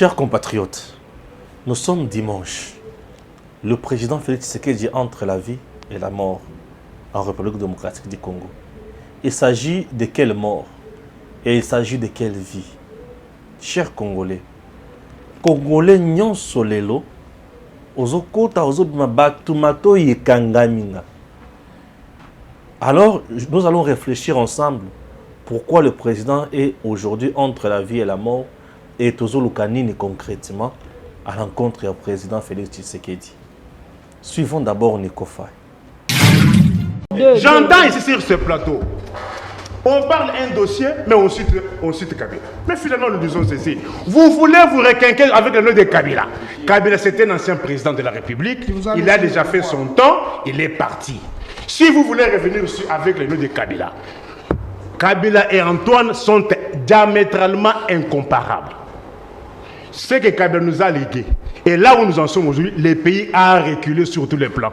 Chers compatriotes, nous sommes dimanche. Le président Félix Tshisekedi entre la vie et la mort en République démocratique du Congo. Il s'agit de quelle mort et il s'agit de quelle vie? Chers Congolais, Congolais nyon solelo, ozokota ozobima batumato yekangaminga. Alors, nous allons réfléchir ensemble pourquoi le président est aujourd'hui entre la vie et la mort et Tozo Lukanini concrètement à l'encontre du président Félix Tshisekedi. Suivons d'abord Nikofai. J'entends ici sur ce plateau, on parle un dossier, mais on cite Kabila. Mais finalement, nous disons ceci. Vous voulez vous requinquer avec le nom de Kabila. Kabila, c'était un ancien président de la République. Il a déjà fait son temps, il est parti. Si vous voulez revenir avec le nom de Kabila, Kabila et Antoine sont diamétralement incomparables. Ce que Kabila nous a légué, et là où nous en sommes aujourd'hui, le pays a reculé sur tous les plans.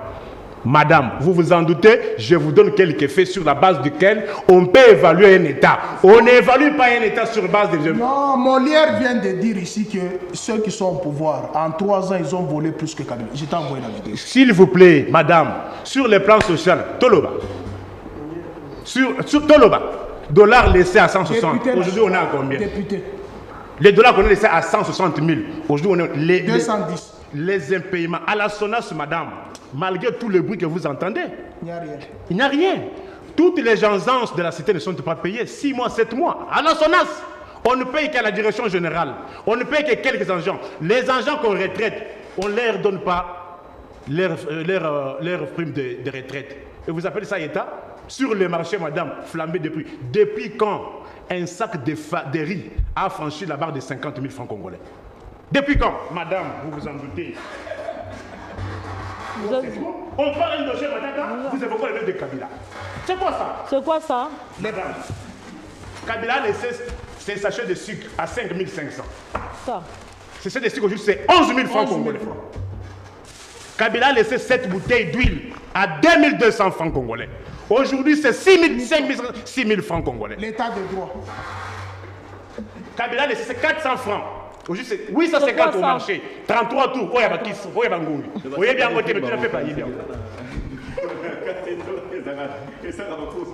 Madame, vous vous en doutez, je vous donne quelques faits sur la base duquel on peut évaluer un État. On n'évalue pas un État sur base de... Non, Molière vient de dire ici que ceux qui sont au pouvoir, en 3 ans, ils ont volé plus que Kabila. Je t'ai envoyé la vidéo. S'il vous plaît, madame, sur le plan social, Toloba. Sur Toloba, dollar laissé à 160. Aujourd'hui, on est à combien? Député. Les dollars qu'on a laissés à 160 000. Aujourd'hui, on est... 210. Les impayements. À la SONAS, madame, malgré tout le bruit que vous entendez, Il n'y a rien. il n'y a rien. Toutes les agences de la cité ne sont pas payées 6 mois, 7 mois. À la SONAS, on ne paye qu'à la direction générale. On ne paye que quelques agents. Les agents qu'on retraite, on ne leur donne pas leur prime de retraite. Et vous appelez ça État? Sur le marché, madame, flambé depuis. Depuis quand un sac de riz a franchi la barre de 50 000 francs congolais? Depuis quand? Madame, vous vous en doutez. On parle d'un dossier, madame, vous évoquez le nom de Kabila. C'est quoi ça? C'est quoi ça? Madame, Kabila a laissé ses sachets de sucre à 5 500. Ça. Ces sachets de sucre aujourd'hui, c'est 11 000 francs congolais. Kabila a laissé 7 bouteilles d'huile à 2 200 francs congolais. Aujourd'hui, c'est 6 000 francs congolais. L'état de droit. Kabila a laissé 400 francs. Aujourd'hui, c'est 850 au marché. 33 tours. Oh, y'a oh, y'a Bangoumi. Oh, y'a bien côté, mais tu n'as fait pas.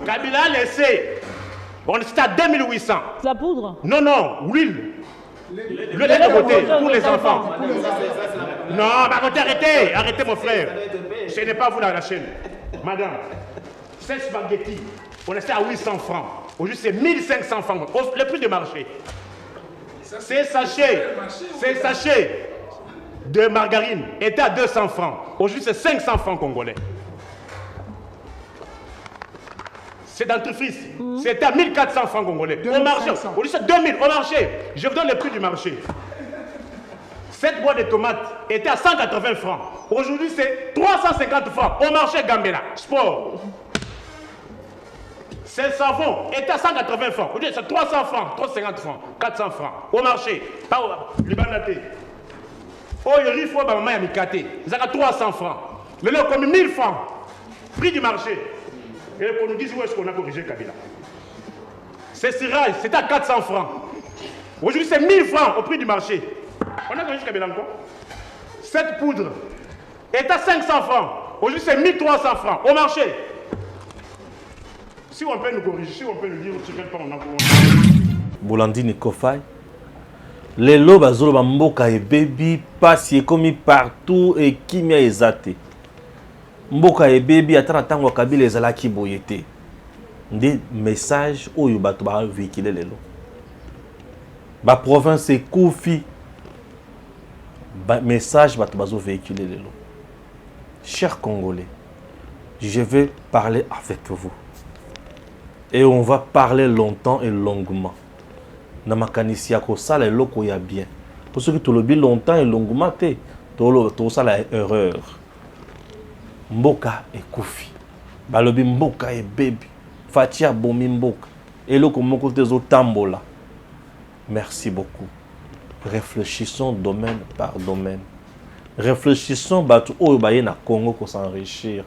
Kabila a laissé. On est à 2800. La poudre? Non, non, l'huile. L'huile est de côté pour les enfants. Non, mais arrêtez mon frère. Ce n'est pas vous la chaîne. Madame, ces spaghettis, on est à 800 francs. Aujourd'hui, c'est 1500 francs. Le prix de marché. Ces sachets de margarine étaient à 200 francs. Aujourd'hui, c'est 500 francs congolais. C'est dentifrice. C'était à 1400 francs congolais. Au marché. Aujourd'hui, c'est 2000 au marché. Je vous donne le prix du marché. Cette boîte de tomates était à 180 francs. Aujourd'hui, c'est 350 francs. Au marché Gambela. Sport. Ces savons étaient à 180 francs. Aujourd'hui, c'est 300 francs, 350 francs, 400 francs. Au marché. Pas au Libanate. Oh, il y a maman à Mikate. Ils ont 300 francs. Le lot comme 1000 francs. Prix du marché. Et qu'on nous dise où est-ce qu'on a corrigé Kabila. C'est Siraj, c'était à 400 francs. Aujourd'hui, c'est 1000 francs au prix du marché. On a corrigé Kabila encore. Cette poudre est à 500 francs. Aujourd'hui, c'est 1300 francs au marché. Si on peut nous corriger, si on peut nous dire sur quel point on a corrigé. Bolandi Nikofai. Les lobes azolo mboka et baby passe comme partout et kimia ezate. Mboka et baby atana tango Kabila ezalaki boyete. Des messages oyo bato ba véhiculer lelo. Ba province Koufi. Ba message bato bazo véhiculer lelo. Chers Congolais, je vais parler avec vous. Et on va parler longtemps et longuement. Namakanisi yako sala loko ya bien. Pour ceux qui te le dit longtemps et longuement, to sala erreur. Mboka et Koufi. Balobi mboka et baby. Fatia bomi mboka. Et loko moko tezo tambola. Merci beaucoup. Réfléchissons domaine par domaine. Réfléchissons batu oyo baye na Congo ko s'enrichir.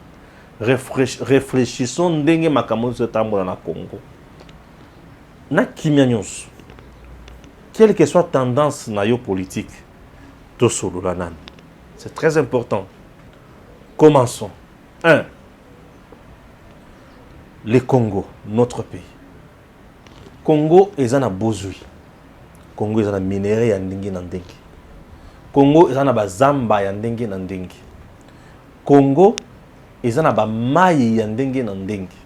Réfléchissons ndenge makambo se tambola na Congo. Na kimia nyonso. quelle que soit tendance nayo politique, c'est très important. Commençons. 1. Le Congo, notre pays. Congo est un bozui. Congo est un minéré yandingi nandingi. Congo est un bazamba yandingi nandingi. Congo est un bamayi yandingi nandingi.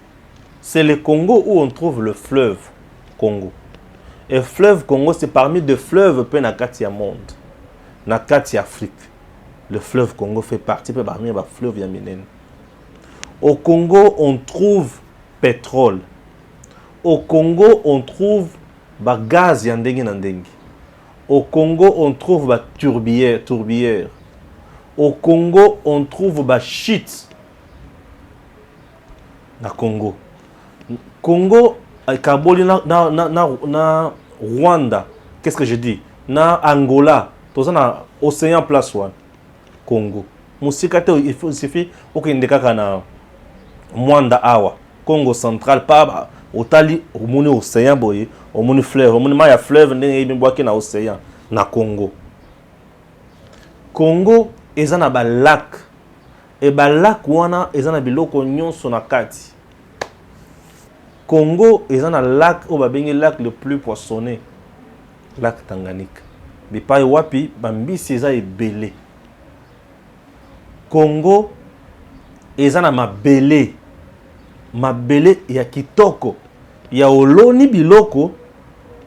C'est le Congo où on trouve le fleuve Congo. Et le fleuve Congo, c'est parmi des fleuves peu nakati ya monde. Nakati Afrique. Le fleuve Congo fait partie parmi les fleuves yaminene. Au Congo, on trouve pétrole. Au Congo, on trouve gaz yandengi nandengi. Au Congo, on trouve tourbière. Au Congo, on trouve shit. Na Congo. Congo, Kaboli na Rwanda. Qu'est-ce que je dis? Na Angola. Tout ça na océan place one. Congo. Musikate il suffit okindeka na Mwanda awa. Congo central pas otali omoni océan boye, omoni fleuve, omoni maya fleuve ndenge ibimboaki na océan na Congo. Congo eza na ba lac. E ba lac wana eza na biloko nyonso na kati. Congo eza na lac o ba bengi lac le plus poissonné. Lac Tanganyika. Bipai wapi bambisi eza ebele. Congo eza na mabele. Mabele ya kitoko. Ya oloni biloko.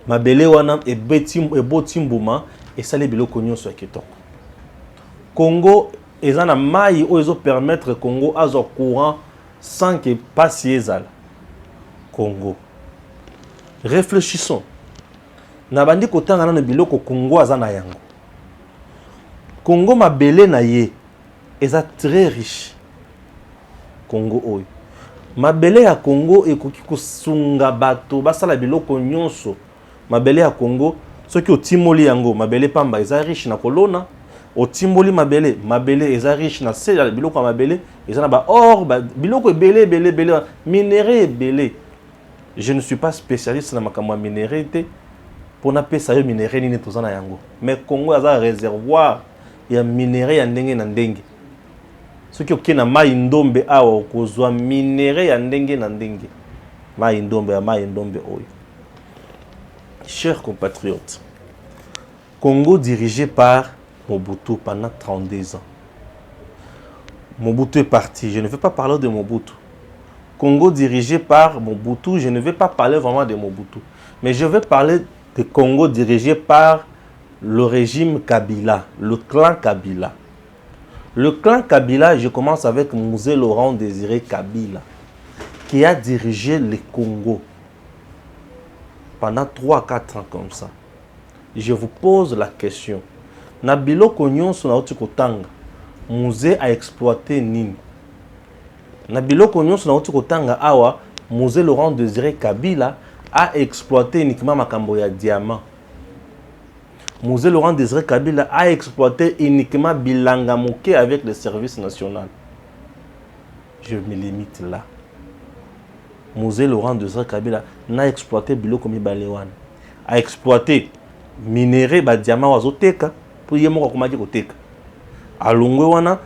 Mabele wana ebotimbuma esali biloko nyonso ya kitoko. Congo eza na mai o ezo permettre Congo azo courant sans que passe ezala. Congo. Réfléchissons. Na bandi kotanga na biloko Congo aza na yango. Congo mabele na ye eza très riche. Congo oyo. Mabele ya Congo ekoki kosunga bato basala biloko nyonso. Mabele ya Congo soki otimoli yango mabele pamba eza riche na kolona. Otimboli mabele eza riche na se biloko ya mabele eza na ba or biloko ebele minéraux ebele. Je ne suis pas spécialiste na makambo ya minéraux pour na pesa yo minéraux nini tozana yango. Mais Congo eza réservoir ya minéraux ya ndenge na ndenge. Soki okena mai ndombe awa okozwa minéraux ya ndenge na ndenge. Mai ndombe oyo. Chers compatriotes, Congo dirigé par Mobutu pendant 32 ans. Mobutu est parti. Je ne vais pas parler de Mobutu. Congo dirigé par Mobutu, je ne vais pas parler vraiment de Mobutu. Mais je vais parler de Congo dirigé par le régime Kabila, le clan Kabila. Le clan Kabila, je commence avec Mouzé Laurent Désiré Kabila, qui a dirigé le Congo pendant 3-4 ans comme ça. Je vous pose la question. Nabilo Konyon Sonauti Kotanga, Mouzé a exploité Nini. Nabilo Konyon Sonauti Kotanga Awa, Mouzé Laurent Désiré Kabila a exploité uniquement Makambo ya diamant. Mouzé Laurent Désiré Kabila a exploité uniquement Bilanga Mouké avec le service national. Je me limite là. Mouzé Laurent Désiré Kabila n'a exploité Biloko Mibalewan. A exploité minéré ba diamant wazoteka pour yemo komaki koteka. Alongwe wana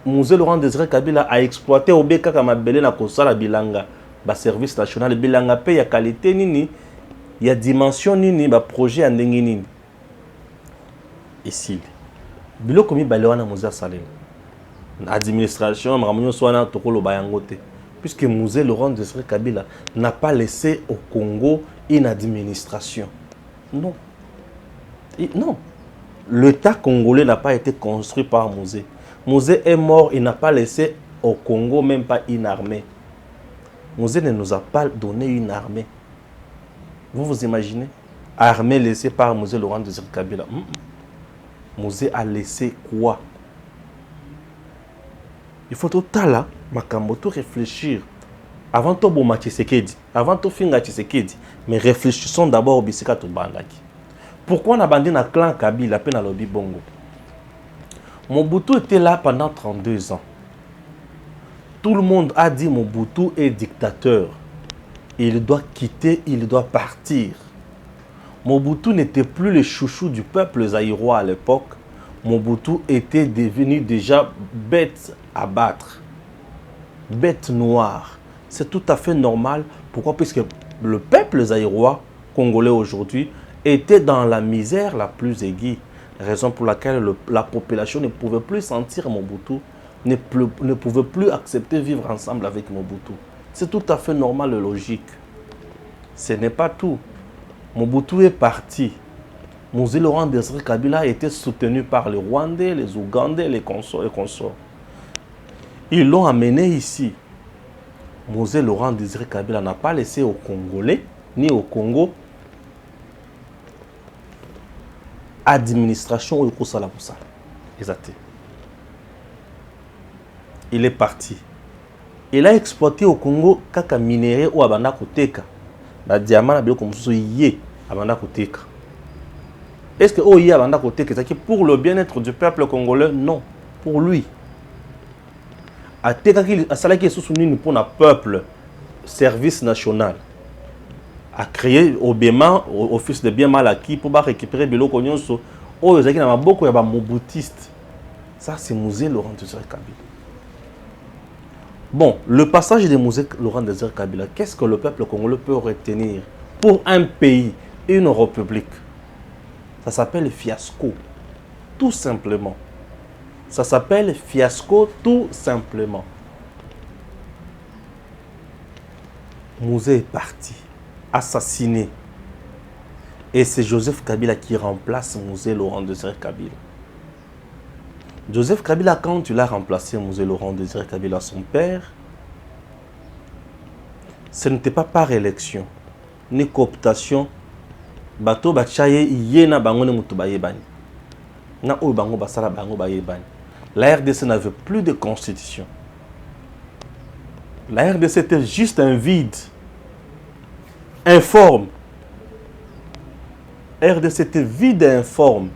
Mouzé Laurent Désiré Kabila a exploité obeka kama belé na kosala bilanga ba service national bilanga pe ya qualité nini ya dimension nini ba projet ya ndenge nini. Ici biloko mibale wana Mouzé Salem administration maramunyo swana tokolo bayangote puisque Mouzé Laurent Désiré Kabila n'a pas laissé au Congo une administration. Non. Non. L'État congolais n'a pas été construit par Mouzé. Mouzé est mort, il n'a pas laissé au Congo même pas une armée. Mouzé ne nous a pas donné une armée. Vous vous imaginez? Armée laissée par Mouzé Laurent Désiré Kabila. Mouzé a laissé quoi? Il faut tout là, makambo tout réfléchir. Avant tout bon Tshisekedi, avant tout finga Tshisekedi, mais réfléchissons d'abord au bisika to bandaki. Pourquoi on a bandé na clan Kabila pe na lobby bongo? Mobutu était là pendant 32 ans. Tout le monde a dit Mobutu est dictateur. Il doit quitter, il doit partir. Mobutu n'était plus le chouchou du peuple zaïrois à l'époque. Mobutu était devenu déjà bête à battre. Bête noire. C'est tout à fait normal. Pourquoi? Puisque le peuple zaïrois, congolais aujourd'hui, était dans la misère la plus aiguë. Raison pour laquelle la population ne pouvait plus sentir Mobutu, ne pouvait plus accepter vivre ensemble avec Mobutu. C'est tout à fait normal et logique. Ce n'est pas tout. Mobutu est parti. Mosé Laurent Désiré Kabila a été soutenu par les Rwandais, les Ougandais, les consorts. Ils l'ont amené ici. Mosé Laurent Désiré Kabila n'a pas laissé aux Congolais, ni au Congo, administration au Kosala. Exact. Il est parti. Il a exploité au Congo kaka minéré ou abanda koteka. La diamant a bien comme ça yé abanda koteka. Est-ce que Oye abanda koteka c'est pour le bien-être du peuple congolais? Non, pour lui. Ateka ki asalaki sousuni pour le peuple, service national. A créé au Béma, office de bien mal acquis pour récupérer biloko nyonso oyo zaki na maboko ya ba mobutiste. Ça c'est Mosé Laurent Désiré Kabila. Bon, le passage de Mosé Laurent Désiré Kabila, qu'est-ce que le peuple congolais peut retenir pour un pays et une république? Ça s'appelle fiasco, tout simplement. Ça s'appelle fiasco, tout simplement. Mosé est parti, assassiné. Et c'est Joseph Kabila qui remplace Mosé Laurent Désiré Kabila. Joseph Kabila, quand il a remplacé Mosé Laurent Désiré Kabila, son père, ce n'était pas par élection, ni cooptation. Bato bachaye yena bango ne mutu bayebani. Na o bango basala bango bayebani. La RDC n'avait plus de constitution. La RDC était juste un vide, informe. La RDC était vide et informe.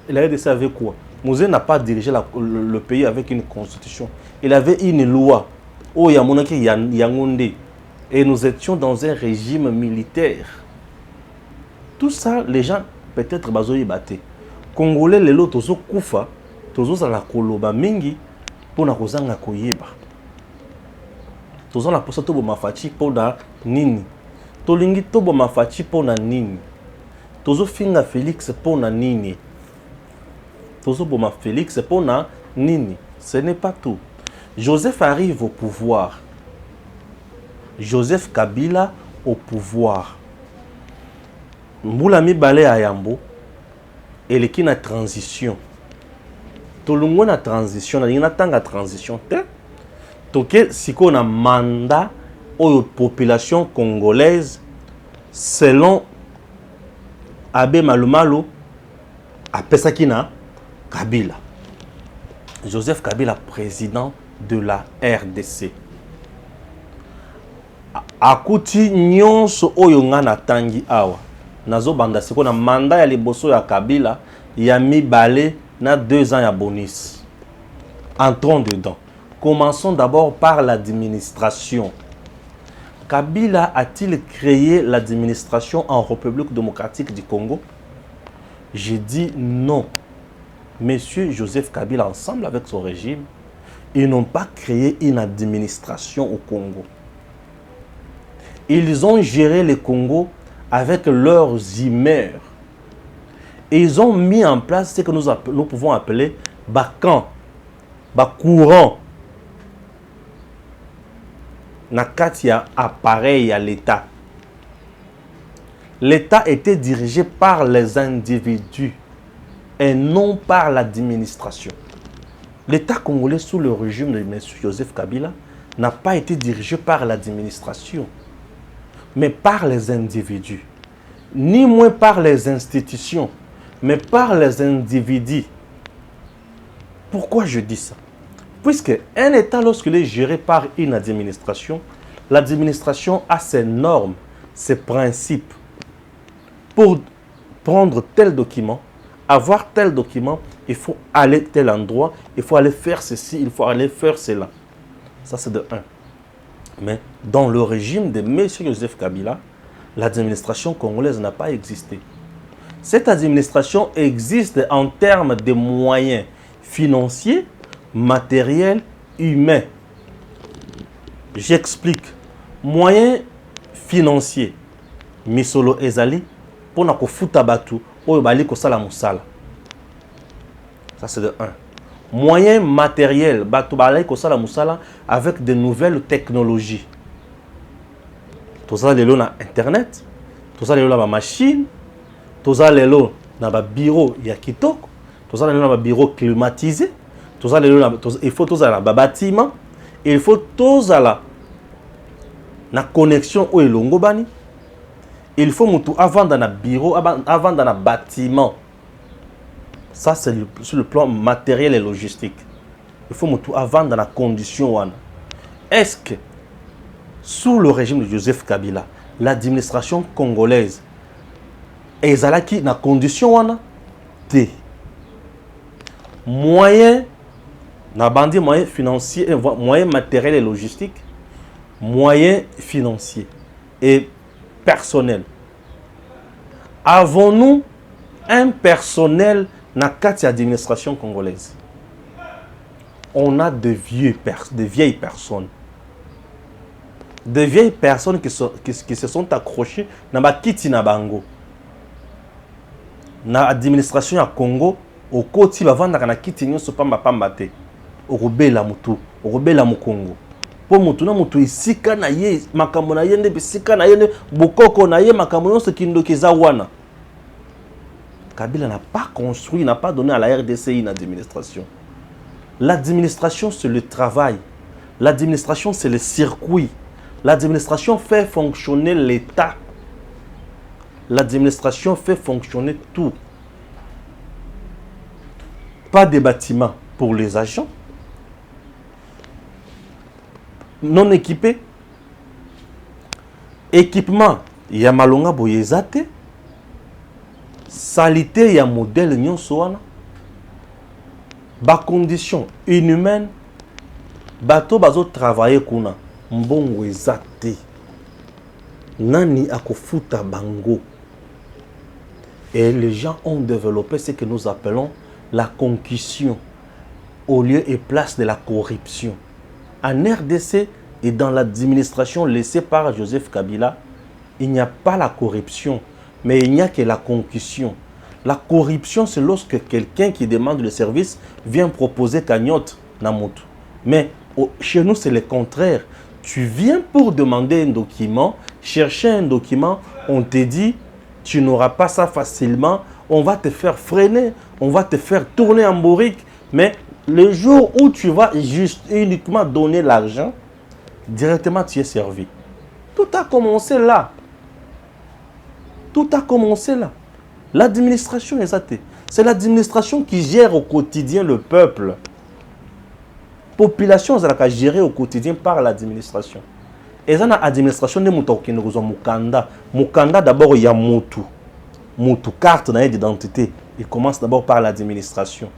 Et la RDC avait quoi? Mosé n'a pas dirigé le pays avec une constitution. Il avait une loi. Oh, Yamonaki Yangonde. Et nous étions dans un régime militaire. Tout ça, les gens, peut-être, bazoyi bate. Congolais, les lots, tozo kufa, tozo zala koloba mingi, pona kozanga koyeba. Tozo la posa tobo mafachi pona nini. Tolingi tobo mafachi pona nini. Tozo finga Félix pona nini. Tozo boma Félix pona nini. Ce n'est pas tout. Joseph arrive au pouvoir. Joseph Kabila au pouvoir. Mboula mibale à Yambo et les qui na transition. Tolungo na transition, na tanga transition te. Toke siko na mandat aux population congolaise selon Abbé Malumalo a Pesakina Kabila. Joseph Kabila, président de la RDC. Akuti nyonso oyo nga na tangi awa. Nazo banda siko na mandat ya liboso ya Kabila ya mibale na 2 ans ya bonus. Entrons dedans. Commençons d'abord par l'administration. Kabila a-t-il créé l'administration en République démocratique du Congo? J'ai dit non. Monsieur Joseph Kabila, ensemble avec son régime, ils n'ont pas créé une administration au Congo. Ils ont géré le Congo avec leurs humeurs. Et ils ont mis en place ce que nous pouvons appeler Bakan, Bacourant. Nakatia appareil à l'État. L'État était dirigé par les individus et non par l'administration. L'État congolais sous le régime de M. Joseph Kabila n'a pas été dirigé par l'administration, mais par les individus. Ni moins par les institutions, mais par les individus. Pourquoi je dis ça? Puisque un État, lorsqu'il est géré par une administration, l'administration a ses normes, ses principes. Pour prendre tel document, avoir tel document, il faut aller à tel endroit, il faut aller faire ceci, il faut aller faire cela. Ça, c'est de 1. Mais dans le régime de M. Joseph Kabila, l'administration congolaise n'a pas existé. Cette administration existe en termes de moyens financiers, matériels, humains. J'explique. Moyens financiers. Misolo ezali pour na kofuta batu oyo bali kosala musala. Ça c'est de 1. Moyens matériels, batu bali kosala musala avec de nouvelles technologies. Tout ça lelo na internet, tout ça lelo na ba machine, tout ça lelo na ba bureau ya kitoko, tout ça lelo na ba bureau climatisé, tout ça lelo na il faut tout ça na ba bâtiment, il faut tout ça là na connexion au elongo bani. Il faut mutu avant dans un bureau, avant dans un bâtiment. Ça, c'est sur le plan matériel et logistique. Il faut mutu avant dans la condition. Est-ce que, sous le régime de Joseph Kabila, l'administration congolaise est dans la condition T. Moyens, moyens financiers, moyens matériels et logistiques, moyens financiers et personnel. Avons-nous un personnel dans la administration congolaise? On a de vieilles personnes. De vieilles personnes qui se sont accrochées dans la kiti na bango. Dans l'administration à Congo, au côté va vendre na kiti nyoso pamba pamba te. Orobela mutu, orobela mu Congo. Po mutu na mutu isika na ye makambo na ye nde bisika na ye nde bokoko na ye makambo nyonso kindokiza wana. Kabila n'a pas construit, n'a pas donné à la RDC une administration. L'administration c'est le travail. L'administration c'est le circuit. L'administration fait fonctionner l'État. L'administration fait fonctionner tout. Pas de bâtiments pour les agents. Non équipé. Équipement, il y a malonga boyezate. Salité, il y a modèle nyonsoana. Ba condition inhumaine. Bato bazo travailler kuna. Mbongo ezate. Nani akofuta bango. Et les gens ont développé ce que nous appelons la concussion au lieu et place de la corruption. En RDC et dans l'administration laissée par Joseph Kabila, il n'y a pas la corruption, mais il n'y a que la concussion. La corruption, c'est lorsque quelqu'un qui demande le service vient proposer cagnotte namoto. Mais chez nous, c'est le contraire. Tu viens pour demander un document, chercher un document, on te dit, tu n'auras pas ça facilement, on va te faire freiner, on va te faire tourner en bourrique, mais le jour où tu vas juste uniquement donner l'argent, directement tu es servi. Tout a commencé là. Tout a commencé là. L'administration est athée. C'est l'administration qui gère au quotidien le peuple. Population est gérée au quotidien par l'administration. Et dans l'administration, Mukanda d'abord il y a Moutou. Moutou, carte d'identité. Il commence d'abord par l'administration.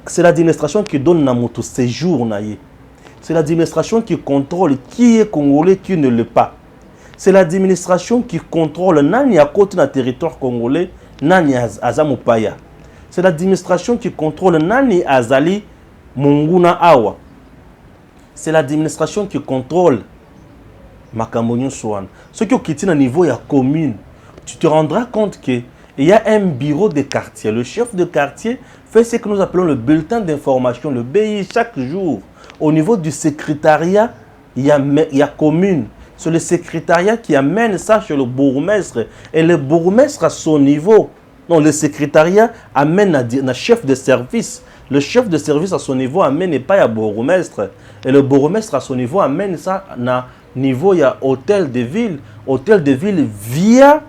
C'est l'administration qui donne na Moutou séjour. C'est l'administration qui contrôle qui est congolais, qui ne l'est pas. C'est l'administration qui contrôle nani à côté du territoire congolais, nani azamupaya. C'est l'administration qui contrôle nani azali munguna awa. C'est l'administration qui contrôle makambo swan. Ce qui est au niveau de la commune, tu te rendras compte qu'il y a un bureau de quartier. Le chef de quartier fait ce que nous appelons le bulletin d'information, le BI, chaque jour. Au niveau du secrétariat, il y a commune. C'est le secrétariat qui amène ça chez le bourgmestre. Et le bourgmestre à son niveau. Non, le secrétariat amène un chef de service. Le chef de service à son niveau amène et pas à bourgmestre. Et le bourgmestre à son niveau amène ça à niveau, il y a hôtel de ville. Hôtel de ville via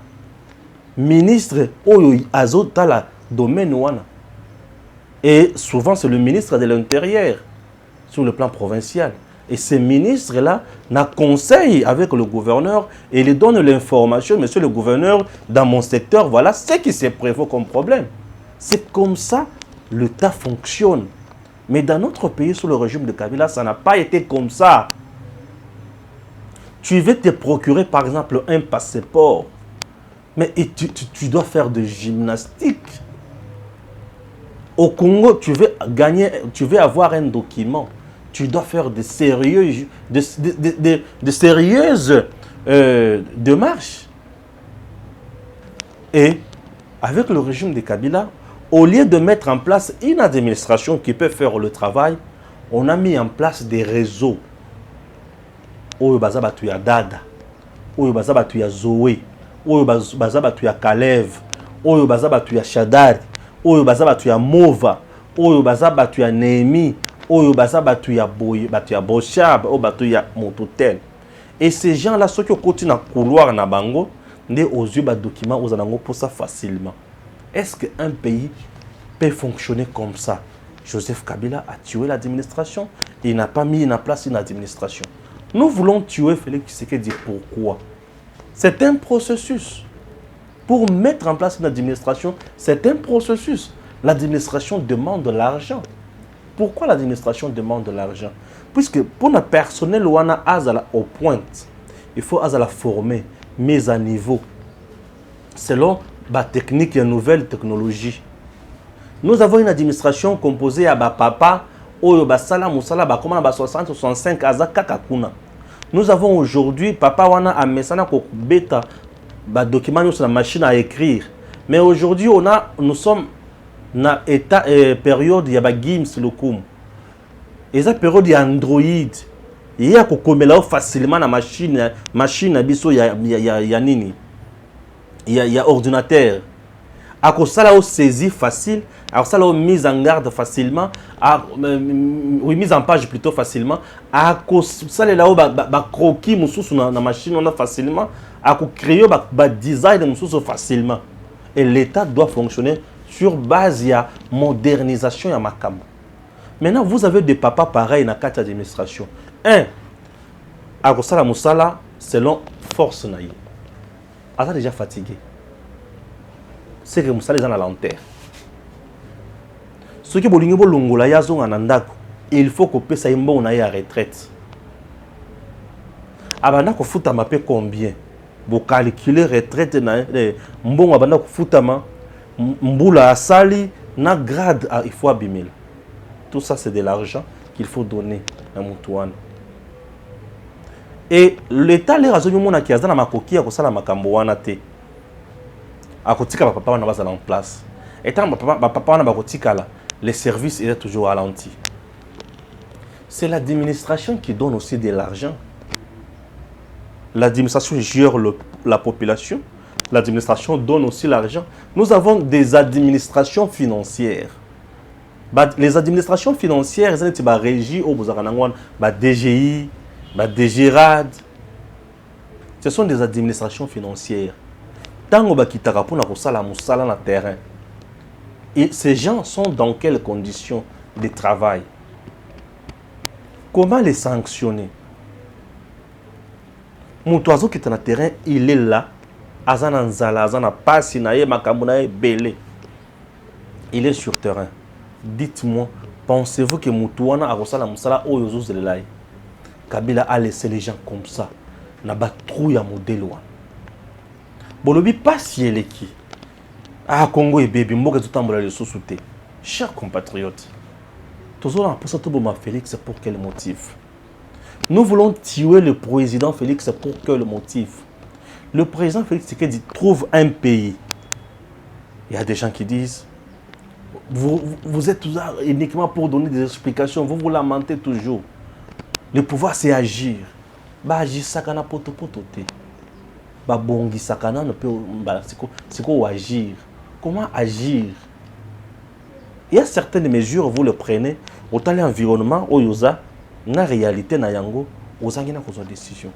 ministre Oyo Azotala domaine wana. Et souvent c'est le ministre de l'Intérieur sur le plan provincial. Et ces ministres-là n'a conseil avec le gouverneur et il donne l'information, monsieur le gouverneur, dans mon secteur, voilà ce qui se prévaut comme problème. C'est comme ça l'État fonctionne. Mais dans notre pays, sous le régime de Kabila, ça n'a pas été comme ça. Tu veux te procurer, par exemple, un passeport. Mais tu dois faire de gymnastique. Au Congo, tu veux avoir un document. Tu dois faire de sérieuses démarches. Et avec le régime de Kabila, au lieu de mettre en place une administration qui peut faire le travail, on a mis en place des réseaux. Oyo baza batu ya Dada, Oyo baza batu ya Zoé, Oyo baza batu ya Kalev, Oyo baza batu ya Shadari, Oyo baza batu ya Mova, Oyo baza batu ya Némi, Oyo baza batu ya Boshab, Oyo batu ya Mototel. Et ces gens-là, ceux qui continuent à couloir na bango, ne aux yeux ba documents aux anango pour ça facilement. Est-ce qu'un pays peut fonctionner comme ça? Joseph Kabila a tué l'administration. Il n'a pas mis en place une administration. Nous voulons tuer Félix Tshisekedi. Pourquoi? C'est un processus. Pour mettre en place une administration, c'est un processus. L'administration demande de l'argent. Pourquoi l'administration demande de l'argent? Puisque pour le personnel wana azala au pointe, il faut azala former, mise à niveau, selon la technique et nouvelle technologie. Nous avons une administration composée à papa, oyo basala musala ba komana ba 60 65 azaka kakuna. Nous avons aujourd'hui papa wana a mesana ko beta ba document sur la machine à écrire. Mais aujourd'hui nous sommes na état période ya ba gims lokum. Et ça période ya Android. Il y a ko komela facilement na machine biso ya nini. Il y a ordinateur. À cause ça, on saisit facile, à ça, on mise en garde facilement, oui, mise en page plutôt facilement. À cause ça, là, on croquis moussous na machine, on a facilement. À cause créer design moussous facilement. Et l'État doit fonctionner sur base de modernisation et makam. Maintenant, vous avez des papas pareils dans la carte d'administration. Un, à cause ça, la moussala, selon force naïe. À ça, déjà fatigué. C'est que Moussa les en a l'enterre. Ce qui est bon, il faut qu'on paye un bon à retraite. Abana ko futama pe combien? Vous calculez retraite na mbongo abana ko futama mbula asali na grade il faut abimel. Tout ça c'est de l'argent qu'il faut donner à Moutouane. Et l'État les raisons mona ki azana makoki ya kosala makambo wana te. Akotika papa wana bazala en place. Et tant papa wana bakotika là, les services est toujours ralenti. C'est l'administration qui donne aussi de l'argent. L'administration gère la population. L'administration donne aussi l'argent. Nous avons des administrations financières. Les administrations financières, elles sont régies au DGI, DGRAD. Ce sont des administrations financières. Tant que bakitaka pour na musala na terrain. Et ces gens sont dans quelles conditions de travail? Comment les sanctionner? Mon oiseau qui est dans le terrain, il est là. Azana nzala, azana pasi na ye makambo na ye belé. Il est sur terrain. Dites-moi, pensez-vous que Moutouana a reçu la musala ou yozo zelai? Kabila a laissé les gens comme ça. Na ba trouille à modèle wana. Bolobi pasi eleki. Ah, Congo et bébé, mboka tutambola le sous-souté. Chers compatriotes, toujours pour ça tout bon Félix, pour quel motif? Nous voulons tuer le président Félix pour quel motif? Le président Félix Tshisekedi trouve un pays. Il y a des gens qui disent vous êtes là uniquement pour donner des explications, vous vous lamentez toujours. Le pouvoir c'est agir. Bah agir sakana poto poto te. Bah bongi sakana ne peut c'est quoi agir? Comment agir? Il y a certaines mesures, vous le prenez, autant l'environnement, oyoza, na réalité na yango, ozangina kozo décision.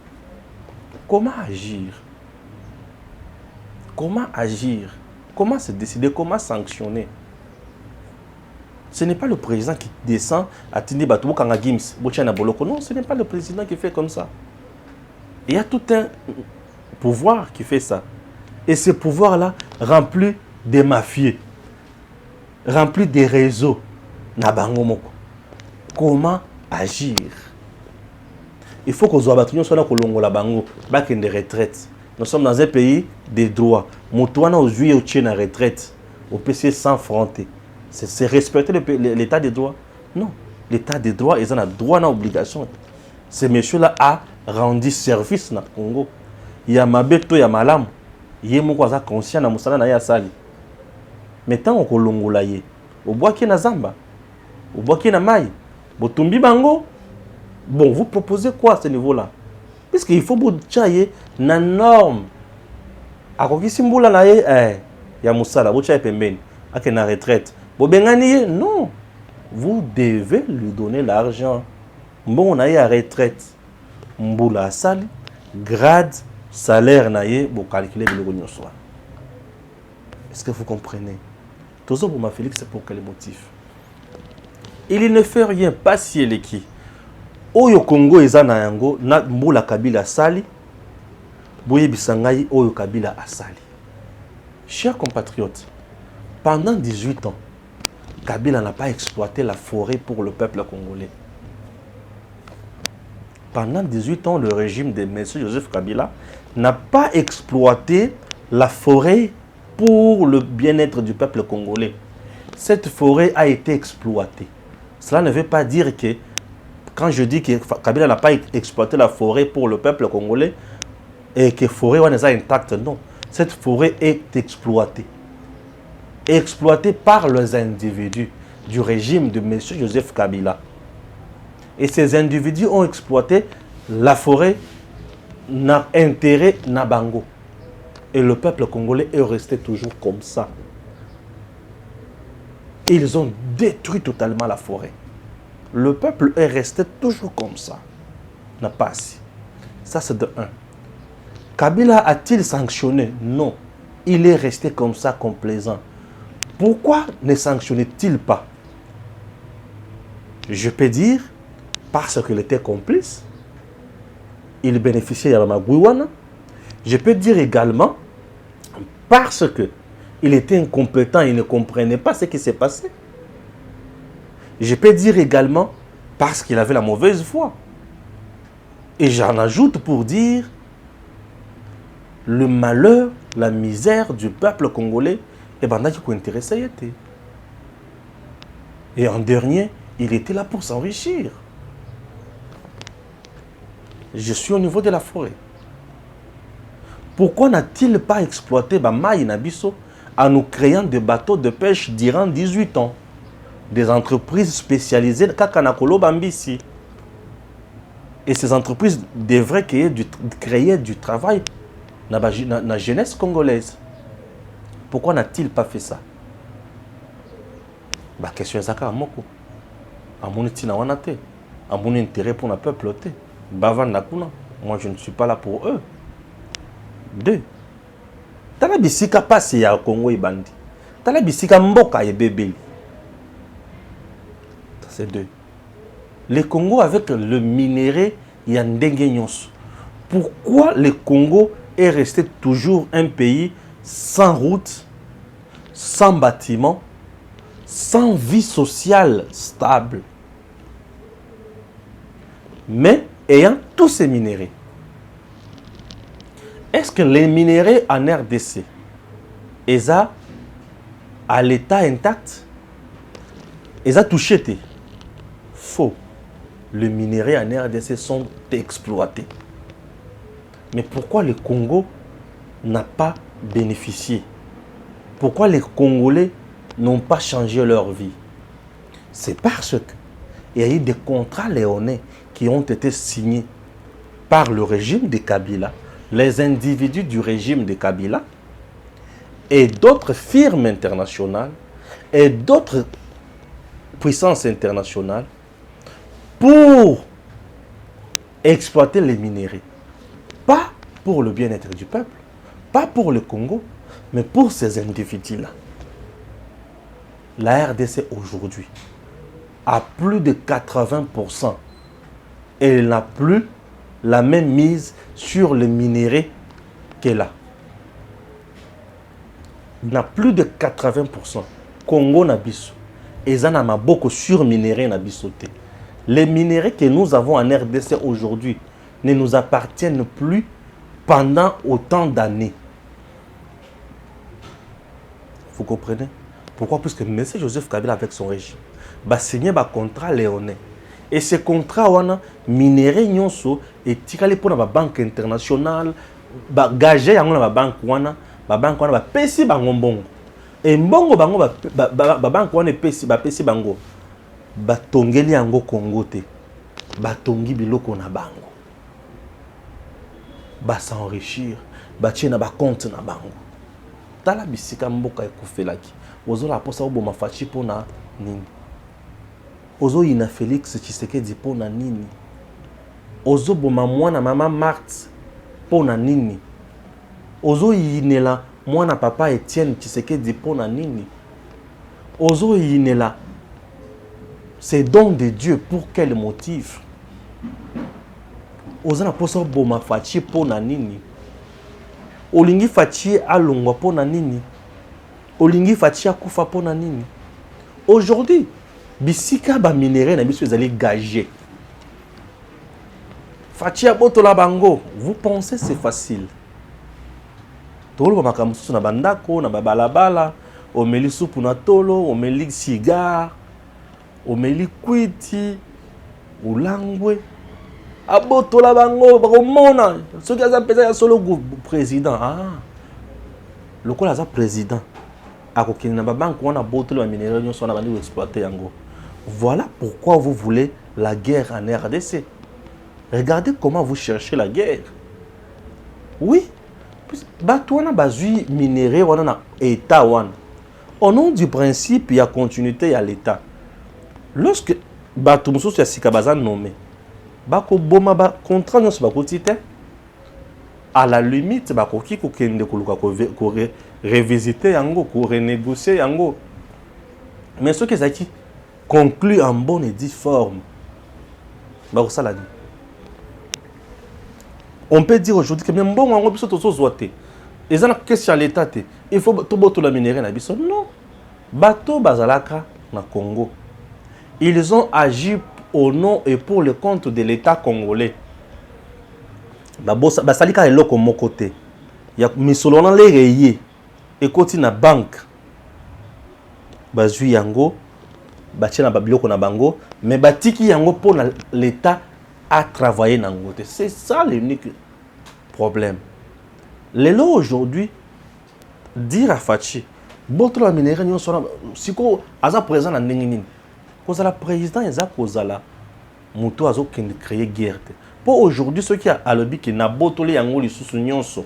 Comment agir? Comment agir? Comment se décider? Comment sanctionner? Ce n'est pas le président qui descend à Tindi Batou Kanga Gims, Bochana Boloko. Non, ce n'est pas le président qui fait comme ça. Il y a tout un pouvoir qui fait ça. Et ce pouvoir-là remplit des mafieux, remplit des réseaux. Comment agir? Il faut que nous soyons kolongola bango, bakende retraite. Nous sommes dans un pays des droits. Moutouana aux juillet au na retraite, au PC sans fronter. C'est respecter l'état des droits? Non. L'état des droits, ils ont un droit, une obligation. Ces messieurs-là a rendu service na Congo. Il y a mabeto, il y a malam. Il y a moukoza conscient na musala na ya sali. Mais tant qu'on kolongola ye, au bois qui na zamba, au bois qui na maille, botumbi bango. Bon, vous proposez quoi à ce niveau-là? Puisqu'il faut vous tchayer na norme. A quoi qui simbola na ye, ya musala, vous tchaye pembeni, a que na retraite. Bo bengani non. Vous devez lui donner l'argent. Bon, on a eu à retraite. Mboula sali, grade, salaire na ye, bo calculer le gagnon soit. Est-ce que vous comprenez? Tout ça pour ma Félix, c'est pour quel motif? Il ne fait rien, pas si elle est qui. Oyo Congo ezana yango na mbula Kabila sali boye bisangai oyo Kabila asali. Chers compatriotes, pendant 18 ans, Kabila n'a pas exploité la forêt pour le peuple congolais. Pendant 18 ans, le régime de M. Joseph Kabila n'a pas exploité la forêt pour le bien-être du peuple congolais. Cette forêt a été exploitée. Cela ne veut pas dire que quand je dis que Kabila n'a pas exploité la forêt pour le peuple congolais et que la forêt est intacte, non. Cette forêt est exploitée. Exploitée par les individus du régime de M. Joseph Kabila. Et ces individus ont exploité la forêt, n'a intérêt, n'a bango. Et le peuple congolais est resté toujours comme ça. Ils ont détruit totalement la forêt. Le peuple est resté toujours comme ça. N'a pas assez. Ça, c'est de un. Kabila a-t-il sanctionné? Non. Il est resté comme ça, complaisant. Pourquoi ne sanctionnait-il pas? Je peux dire, parce qu'il était complice. Il bénéficiait de la Gouiwana. Je peux dire également, parce qu'il était incompétent, il ne comprenait pas ce qui s'est passé. Je peux dire également parce qu'il avait la mauvaise foi. Et j'en ajoute pour dire le malheur, la misère du peuple congolais, et ben qui intéressé. Et en dernier, il était là pour s'enrichir. Je suis au niveau de la forêt. Pourquoi n'a-t-il pas exploité Maï Nabiso en nous créant des bateaux de pêche durant 18 ans? Des entreprises spécialisées Kakanakolo Bambisi. Et ces entreprises devraient créer du travail dans la jeunesse congolaise. Pourquoi n'a-t-il pas fait ça? La question est ça. À mon intérêt pour le peuple. Moi, je ne suis pas là pour eux. Deux. Tala bisika passe ya Congo et Bandi. Tala bisika mboka et bébé. C'est deux. Le Congo avec le minerai Yandengé-Nyonso. Pourquoi le Congo est resté toujours un pays sans route, sans bâtiment, sans vie sociale stable, mais ayant tous ces minéraux? Est-ce que les minéraux en RDC, ils ont à l'état intact? Ils ont touché? Faux. Les minéraux en RDC sont exploités. Mais pourquoi le Congo n'a pas bénéficié? Pourquoi les Congolais n'ont pas changé leur vie? C'est parce qu'il y a eu des contrats léonais qui ont été signés par le régime de Kabila, les individus du régime de Kabila et d'autres firmes internationales et d'autres puissances internationales pour exploiter les minéraux. Pas pour le bien-être du peuple, pas pour le Congo, mais pour ces individus-là. La RDC aujourd'hui a plus de 80%. Elle n'a plus la même mise sur le minerai qu'elle a. Il n'a plus de 80%. Congo n'a biso. Et ça n'a beaucoup sur minerai n'a bisoté. Les minéraux que nous avons en RDC aujourd'hui, ne nous appartiennent plus pendant autant d'années. Vous comprenez? Pourquoi? Puisque M. Joseph Kabila avec son régime va signer un contrat léonais. Et ce contrat, wana minéré nyonso et tikali pour la banque internationale, ba gagé yango na banque wana ba pesi bango mbongo. Et mbongo bango ba banque wana pesi bango. Ba tongeli yango Congo te. Ba tongi biloko na bango. Ba s'enrichir, ba tiena ba compte na bango. Tala bisika mboka ekufelaki. Ozola posa oboma fachi pona nini? Ozo ina Félix Tshisekedi pona nini? Ozo boma mwana mama Marthe pona nini? Ozo yinela mwana papa Etienne Tshisekedi pona nini? Ozo yinela c'est don de Dieu pour quel motif? Ozo na posa oboma fachi pona nini? Olingi fachi alongwa pona nini? Olingi fachi akufa pona nini? Aujourd'hui, bisika ba minéraux na biso ezali gagé. Fachi abotola bango, vous pensez c'est facile? Tolo ba makamusu na bandako na babalabala, omeli soupu na tolo, omeli cigare, omeli kwiti, ulangwe. Abotola bango bakomona soki aza pesa ya solo président. Ah. Lokola aza président. Akokina ba banque wana botola ba minéraux nyonso na bandi exploiter yango. Voilà pourquoi vous voulez la guerre en RDC. Regardez comment vous cherchez la guerre. Oui. Batouana bazui minéré wana na état wana. Au nom du principe, il y a continuité, il y a l'état. Lorsque Batumso ya Sikabaza nommé, bako boma ba contrat nyonso bakoti te. À la limite bakoki ko kende koluka ko revisiter yango, ko renégocier yango. Mais ce que ça qui conclut en bonne et due forme. On peut dire aujourd'hui que même bon on biso to zoate. Et ça na question à l'état te. Il faut to boto la minéré na biso. Non. Bato bazalaka na Congo. Ils ont agi au nom et pour le compte de l'État congolais. Basalika eloko moko te. Ya misolona le reye. Ekoti na banque. Bazui yango batia na babiloko na bango, mais batiki yango pour l'État a travaillé dans le. C'est ça l'unique problème. Lelo aujourd'hui, dire à Fachi, boto la minérale nyon sona, siko aza présent na ndengini. Cause la président eza kozala muto azo kende créer guerre. Pour aujourd'hui ceux qui a lobby qui na boto le yango lisusu nyonso.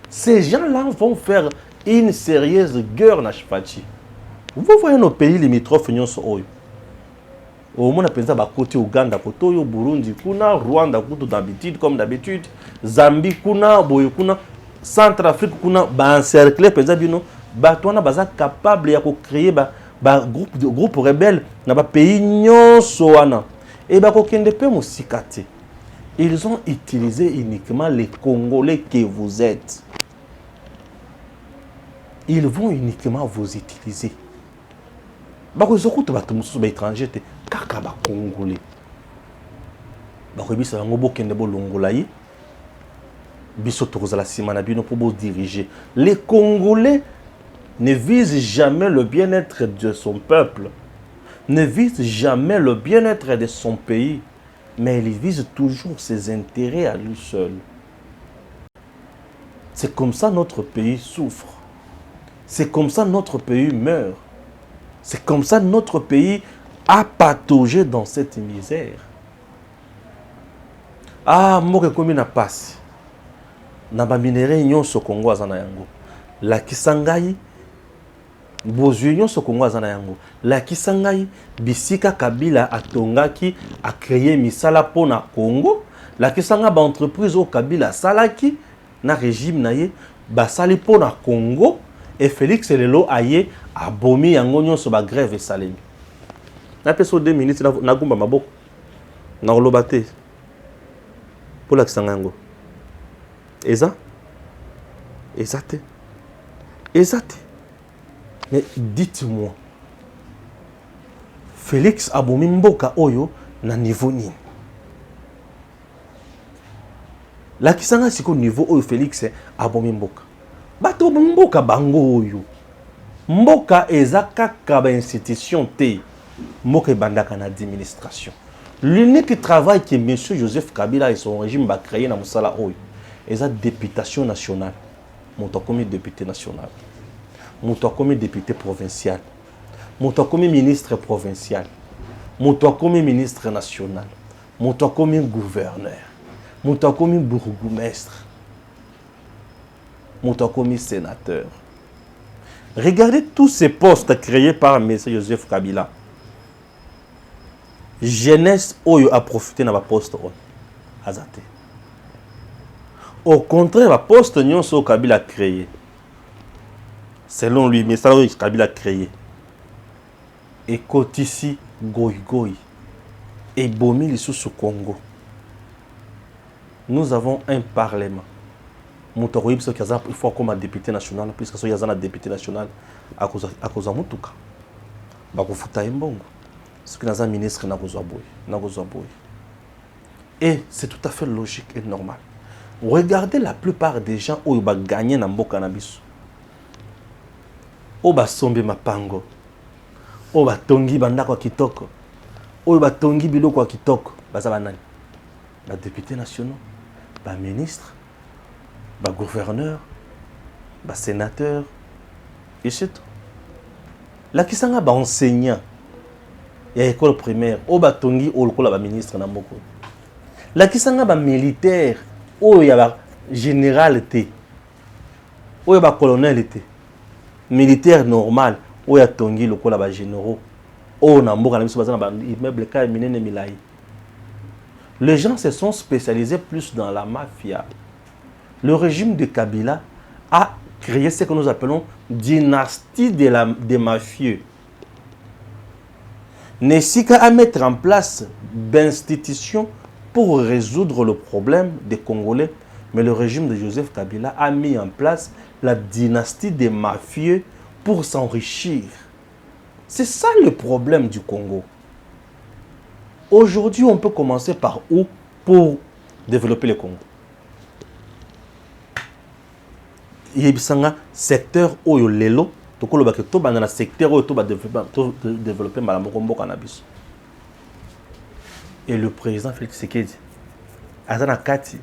Ces gens-là vont faire une sérieuse guerre na Fachi. Vous voyez nos pays limitrophes nyonso oyo. Au moins penza ba côté Uganda, Kotoyo, Burundi, kuna Rwanda kuto d'habitude comme d'habitude, Zambie kuna, boye kuna, Centrafrique kuna ba encercler penza bino, ba tona baza capable ya ko créer ba groupe rebelle na ba pays nyonso wana. Et ba ko kende pe musikate. Ils ont utilisé uniquement les Congolais que vous êtes. Ils vont uniquement vous utiliser. Bako zokuto bato mususu ba étranger te kaka ba congolais. Bako bisa bango bokende bolongola yi. Biso tokozala sima na bino pour bo diriger. Les Congolais ne visent jamais le bien-être de son peuple. Ne visent jamais le bien-être de son pays, mais ils visent toujours ses intérêts à lui seul. C'est comme ça notre pays souffre. C'est comme ça notre pays meurt. C'est comme ça notre pays a pataugé dans cette misère. Ah, moi comme na passe. Na ba minéré nyonso Congo azana yango. La Kisangai bozwi nyonso Congo azana yango. La Kisangai bisika Kabila atongaki a créé misala pona Congo. La Kisanga ba entreprise au Kabila salaki na régime na ye basali pona Congo. Et Félix Lelo aye abomi yango nyonso ba grève esalemi. Na peso 2 minutes na gumba maboko. Na olobate. Pour la Kisanga yango. Eza? Ezate. Ezate. Mais dites-moi. Félix abomi mboka oyo na niveau nini? La kisanga siko niveau oyo Félix abomi mboka. Bato mboka bango oyo. Mboka eza kaka ba institution te. Mboka bandaka na administration. L'unique travail que M. Joseph Kabila et son régime va créer dans Moussala oyo, eza députation nationale. Monto comme député national. Monto comme député provincial. Monto comme ministre provincial. Monto comme ministre national. Monto comme gouverneur. Monto comme bourgmestre. Monto comme sénateur. Regardez tous ces postes créés par M. Joseph Kabila. Jeunesse oyo a profité na ba poste on azate. Au contraire, la poste nyonso Kabila a créé. Selon lui, mais ça Kabila a créé. Et Kotisi Goï. Et Bomi Lissou Congo. Nous avons un parlement. Il faut comme un député national, puisque il y a un député national à cause de Moutuka. Bakufuta Mbongo. Ce qui est un ministre et c'est tout à fait logique et normal. Regardez la plupart des gens où ils ont gagné dans le cannabis. Où ils sont mapango. Où ils tongi bandako kitoko. Où ils tongi biloko kitoko. Bazabanani. Les députés nationaux, les ministres, les gouverneurs, les sénateurs, et c'est tout. Là qui sont les enseignants. Il y a l'école primaire, au batongi au local ba ministre na mboko. La kisanga ba militaire, au ya ba général té. Au ya ba colonel té. Militaire normal, au ya tongi local ba généraux. Au na mboka na biso bazana ba immeuble ka minene milai. Les gens se sont spécialisés plus dans la mafia. Le régime de Kabila a créé ce que nous appelons dynastie des mafieux. N'est-ce qu'à mettre en place d'institutions pour résoudre le problème des Congolais. Mais le régime de Joseph Kabila a mis en place la dynastie des mafieux pour s'enrichir. C'est ça le problème du Congo. Aujourd'hui, on peut commencer par où pour développer le Congo? Il y a un secteur où il y a l'élo. Dans le secteur où développer le cannabis. Et le président Félix Tshisekedi, Azana Kati,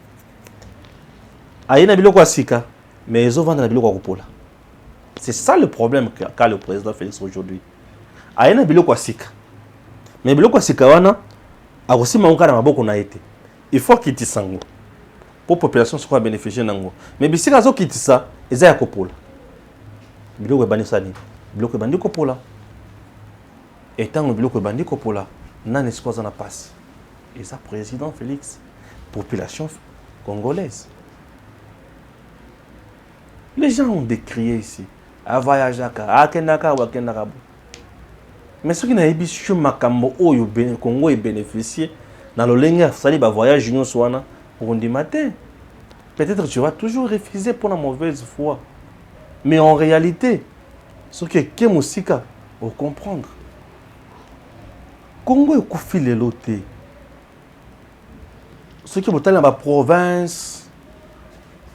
Aïna Biloko Asika, mais ils ont vendu la Biloko Kupola. C'est ça le problème qu'a le président Félix aujourd'hui. Aïna Biloko Asika, mais Biloko Asika wana, a aussi manqué dans beaucoup na été. Il faut quitter sango pour la population soit bénéficier nango. Mais si les autres quittent ça, ils ont Kupola. Biloko ebandi sani biloko ebandi kopola etango biloko ebandi kopola nani sikoza na passe et ça président Félix population congolaise. Les gens ont décrié ici à voyagaka akenaka wakenaka. Mais ce qui n'a ébichu makambo oyo Congo est bénéficié dans le lenge sali ba voyage union swana on dit matin. Peut-être tu vas toujours refuser pour la mauvaise foi. Mais en réalité, ce que Kemusika faut comprendre. Congo est koufi le loté. Ce qui est dans la province,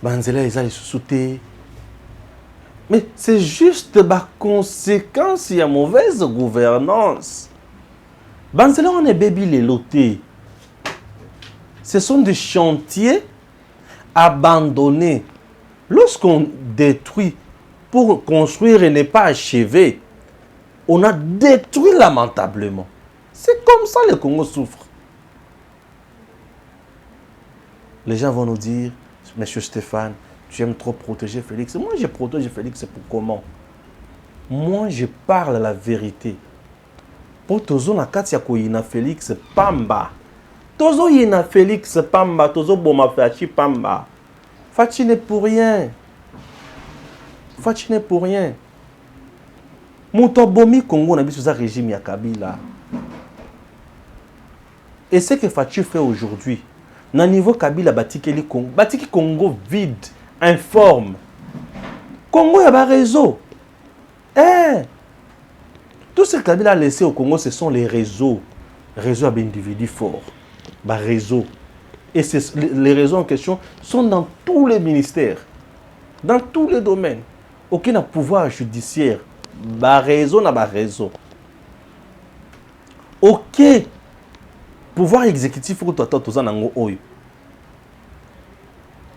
Banzela ils allaient sous-souter. Mais c'est juste la conséquence de la mauvaise gouvernance. Banzela on est baby les lotés. Ce sont des chantiers abandonnés. Lorsqu'on détruit pour construire et ne pas achever, on a détruit lamentablement. C'est comme ça que le Congo souffre. Les gens vont nous dire, Monsieur Stéphane, tu aimes trop protéger Félix. Moi, je protège Félix pour comment? Moi, je parle la vérité. Pour Tozo na kati ya koyina Félix Pamba. Tozo yina Félix Pamba, Tozo boma Fachi Pamba. Fachi n'est pour rien. Fachi n'est pour rien. Moutobomi Congo n'a pas régime ya Kabila. Et ce que Fachi fait aujourd'hui, na niveau Kabila Batiki Congo vide, informe. Congo y a un réseau. Tout ce que Kabila a laissé au Congo, ce sont les réseaux. Réseaux d'individus forts. Réseau. Et les raisons en question sont dans tous les ministères, dans tous les domaines. Aucun pouvoir judiciaire, raison n'a pas raison. Ok, pouvoir exécutif, il faut que tu aies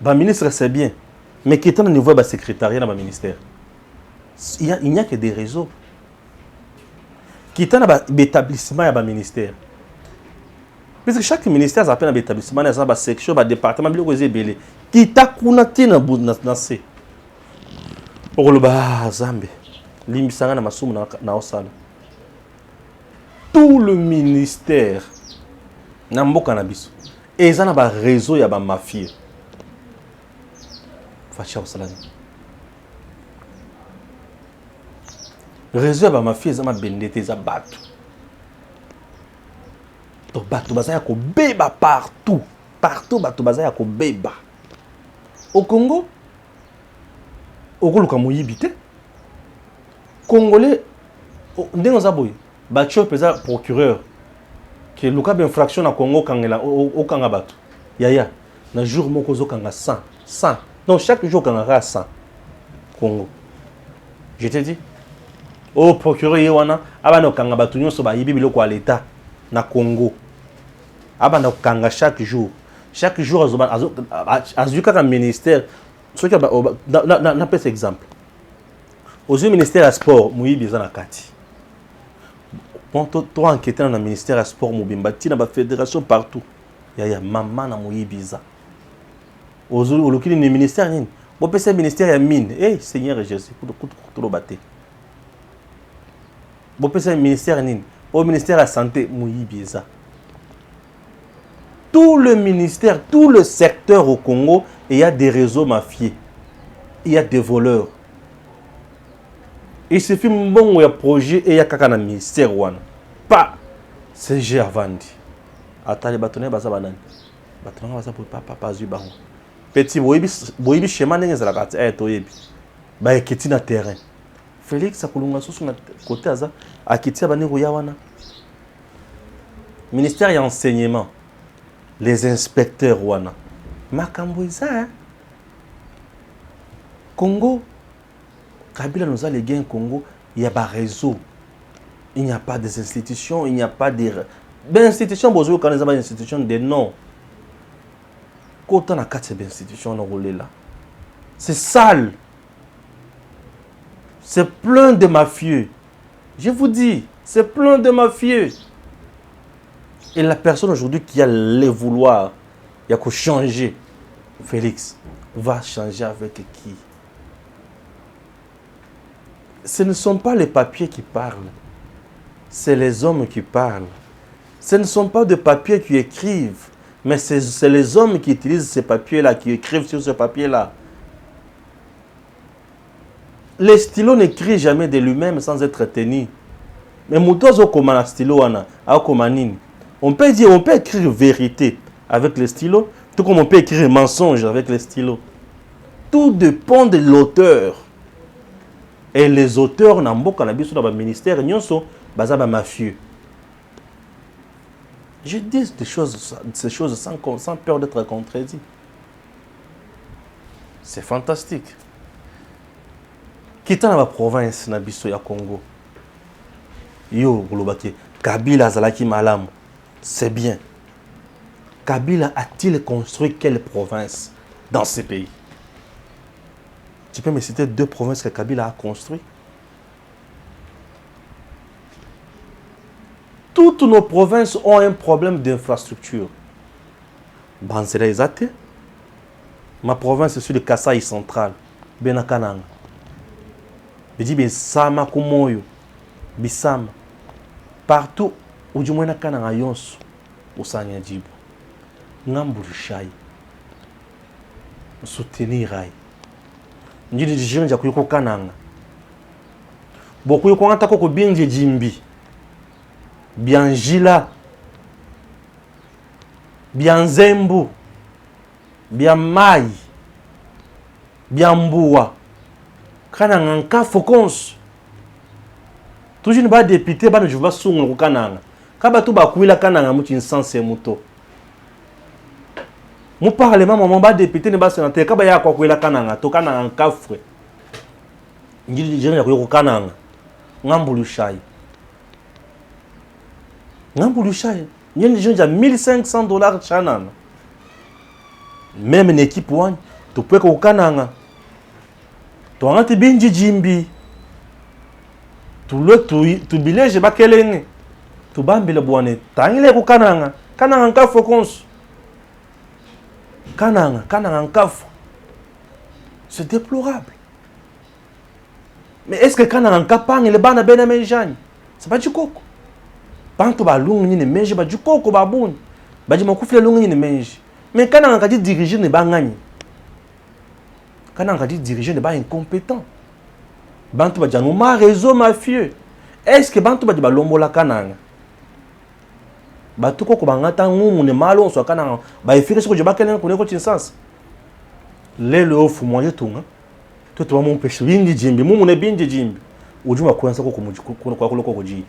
un ministre, c'est bien, mais qui est au niveau du secrétariat dans le ministère, il n'y a que des réseaux. Qui est dans l'établissement du ministère. Parce que chaque ministère a un établissement, une section, un département, qui est dans ce pour le Zambie, tout le ministère n'a pas cannabis. Et ils ont un réseau, il y a un mafia. Réseau, il y a un mafia, ils ont un bendete, ils ont un bateau. Donc, bateau, il y a un béba partout. Partout, bateau, il y a un béba. Au Congo, Congolais, Batcho pesa procureur que le cas d'infraction à Congo kangela au Kangabatu. Yaya, na jour moko zo kanga 100. Donc chaque jour kanga 100 Congo. Je te dis au procureur yewana abana Kangabatu nyonso ba yibi biloko à l'état na Congo. Abana kanga chaque jour. Chaque jour azuka ka ministère ce qui na pèse exemple. Au ministère du sport, muyibi za na kati. Quand tu as enquêté dans le ministère du sport, tu as la fédération partout. Il y a maman na muyibiza. Au ministère, le ministère est mine. Eh, Seigneur Jésus, pour le battre. Le ministère au ministère de la santé, muyibiza. Tout le ministère, tout le secteur au Congo, il y a des réseaux mafieux. Il y a des voleurs. Il suffit bon un projet et il y a un ministère pas c'est j'ai vendu. Attends les bâtonnets baza banane. Bâtonnets baza pour pas zuba. Petit boyibi schéma n'engue za la carte toyebi. Ba ekiti na terrain. Félix akulunga susu na côté aza akiti abani roya wana. Ministère et enseignement. Les inspecteurs wana. Makambo iza. Congo Kabila nous a légué un Congo, il y a pas réseau. Il n'y a pas des institutions, il n'y a pas des... Ben, institutions, bonjour, quand ils ont des institutions, des noms. Quand on a 4 institutions, on a là. C'est sale. C'est plein de mafieux. Je vous dis, c'est plein de mafieux. Et la personne aujourd'hui qui a le vouloir, il y a qu'à changer. Félix, va changer avec qui? Ce ne sont pas les papiers qui parlent, c'est les hommes qui parlent. Ce ne sont pas des papiers qui écrivent, mais c'est les hommes qui utilisent ces papiers-là, qui écrivent sur ce papier-là. Les stylos n'écrivent jamais de lui-même sans être tenu. Mais Moutozo comme un stylo, on peut dire, on peut écrire vérité avec les stylos, tout comme on peut écrire mensonge avec les stylos. Tout dépend de l'auteur. Et les auteurs dans le ministère, ils sont mafieux. Je dis ces choses sans peur d'être contredit. C'est fantastique. Quitte la province, na Congo. Yo, Kabila Zalaki Malam, c'est bien. Kabila a-t-il construit quelle province dans ce pays? Tu peux me citer 2 provinces que Kabila a construites? Toutes nos provinces ont un problème d'infrastructure. Banzela Ezate, ma province est sur le Kasaï central, Benakanang. Je dis Bisama Kumoyo, Bisama. Partout où du moins Kananga Yonsu, au Sanya Djibo. Ngamburushai. Soutenir Rai. Njidi jijini ja kuyuko kananga. Boku yuko ngata koko binje jimbi. Bianjila. Bianzembu. Biamai. Biambua. Kananga nka fokons. Toujours ba député ba njuba sungu kananga. Kaba tu ba kuila kananga muti insense muto. Mon parlement, mon député, ne va se rentrer. Quand il y a quoi la kananga, to kananga kafre. Ndi je ne ko kananga. Ngambulu chai. Ngambulu chai. Il y a déjà $1,500 chanana. Même une équipe one, tu peux ko kananga. Tu as un binji jimbi. Tu bilege bakelenge. Tu bambile boane. Tangile ko kananga. Kananga kafre konsu. Kananga kafre. C'est déplorable. Mais est-ce que kananga kapang le bana bena menjani? C'est pas du coco. Panto ba lungu ni menji ba du coco ba buni. Ba di makufile lungu ni menji. Mais kananga kadi diriger ne ba ngani. Kananga kadi diriger ne ba incompétent. Bantu ba janu ma réseau mafieux. Est-ce que bantu ba di ba lombola kananga? Batu ko bangata ngumu ne malo so kananga ba efire soko je ba kenen ko ne ko tinsans. Le ofu moye tunga. Toto mon pêche bingi jimbi mumu ne bingi jimbi. Ujuma kuanza ko kwa ko ji.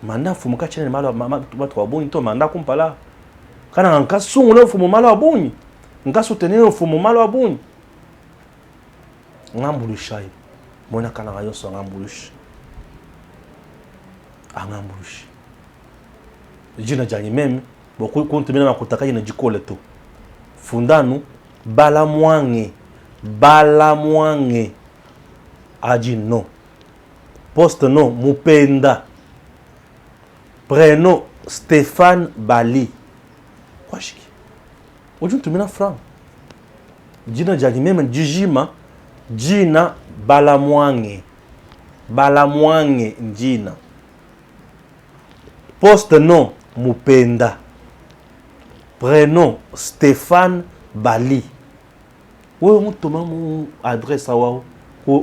Manda fu muka chene malo mama tuba to abuni to manda kumpala. Kana nka sungu le fu malo abuni. Nka soutenir fu malo abuni. Ngambulushai. Mona kana ngayo so ngambulush. Angambulush. Jina jani meme boku kontumina makutaka ina jikole to. Fundanu Balamwange a dit non. Poste non Mupenda. Prénom Stéphane Bali. Quoi chiki? Aujourd'hui tu mets franc. Dina jani même Dijima Dina Balamwange Dina. Poste non Mupenda. Prénom Stéphane Bali. Oui, on toma mon adresse à au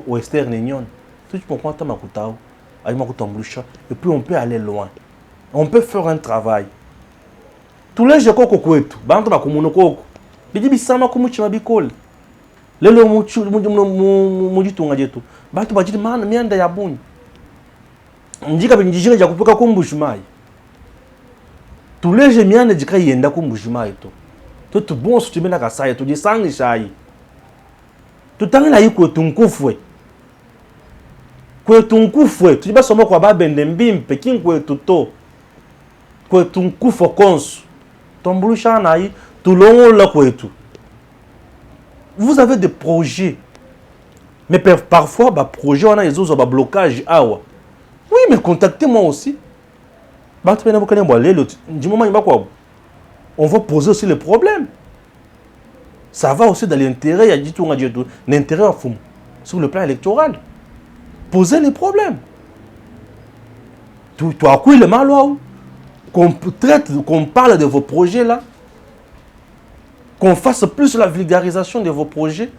Western Union. Tu peux prendre ta makutao, à makutambulisha, et puis on peut aller loin. On peut faire un travail. Tous les gens qui kwetu, bantu bakumuno koko. Bidi bisama kumuchima bikol. Lelo mujitunga jetu. Bantu bajidi mana mianda ya buni. Njika binjijinga ja kupeka kumbushimai. Tous les gens mianda jika yenda kumbushimai to. Tout bon si tu mets la casaille, tu dis sans les chai. Tu t'en as eu que ton coup fouet. Que ton coup fouet, tu dis pas seulement quoi bas bendembim, pekin que tout. Que ton coup faut cons. Ton boulot chanaï, tout long là quoi tout. Vous avez des projets. Mais parfois, bah, projet, on a les autres blocage. Ah ouais. Oui, mais contactez-moi aussi. Bah, tu peux nous connaître, moi, du moment il va quoi. On va poser aussi les problèmes. Ça va aussi dans l'intérêt, il y a dit tout, l'intérêt sur le plan électoral. Poser les problèmes. Tu as quoi le mal qu'on traite, qu'on parle de vos projets là, qu'on fasse plus la vulgarisation de vos projets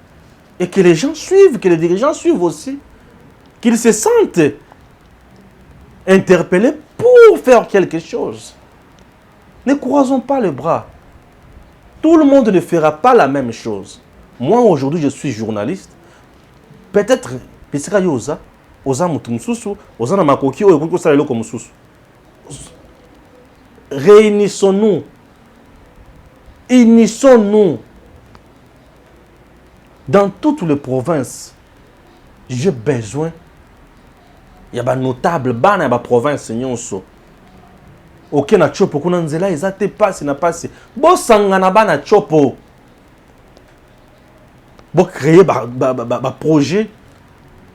et que les gens suivent, que les dirigeants suivent aussi, qu'ils se sentent interpellés pour faire quelque chose. Ne croisons pas les bras. Tout le monde ne fera pas la même chose. Moi, aujourd'hui, je suis journaliste. Peut-être, réunissons-nous. Unissons-nous. Dans toutes les provinces, j'ai besoin. Il y a des notables, il y a des provinces. Ok, na chopo kuna nzela ezate passe na passe. Bo sangana ba na chopo. Bo créer ba projet.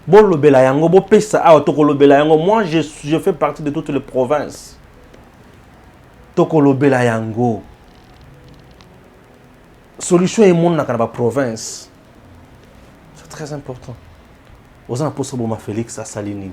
Bo lobela yango bo pesa a to ko lobela yango. Moi je fais partie de toutes les provinces. To ko lobela yango. Solution est mon na ba province. C'est très important. Aux en poso bo ma Félix Asalini.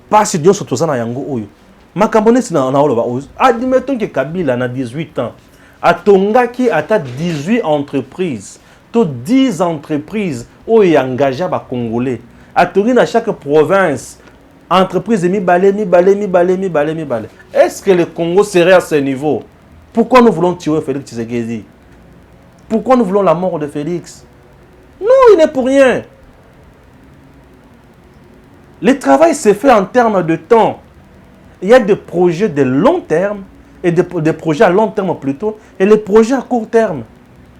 Pas si Dieu se tozana yango oyo. Makambonesi na oloba admettons que Kabila a 18 ans atongaki ata 18 entreprises to 10 entreprises où il engagé ba congolais atongi na chaque province entreprise mibale. Est-ce que le Congo serait à ce niveau? Pourquoi nous voulons tuer Félix Tshisekedi? Pourquoi nous voulons la mort de Félix? Non, il n'est pour rien. Le travail se fait en termes de temps. Il y a des projets de long terme et des projets à long terme plutôt, et les projets à court terme.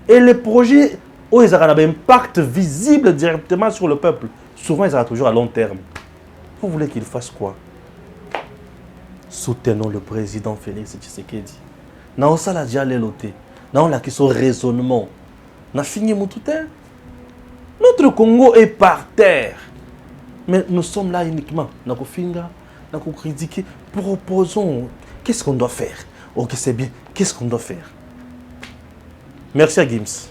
Et les projets où ils ont un impact visible directement sur le peuple, souvent ils ont toujours à long terme. Vous voulez qu'il fasse quoi? Soutenons le président Félix Tshisekedi. Nous sommes déjà l'éloté. Nous avons son raisonnement. Nous avons fini mon tout. Notre Congo est par terre. Mais nous sommes là uniquement. Nous avons critiqué. Proposons. Qu'est-ce qu'on doit faire? Ok, c'est bien. Qu'est-ce qu'on doit faire? Merci à Gims.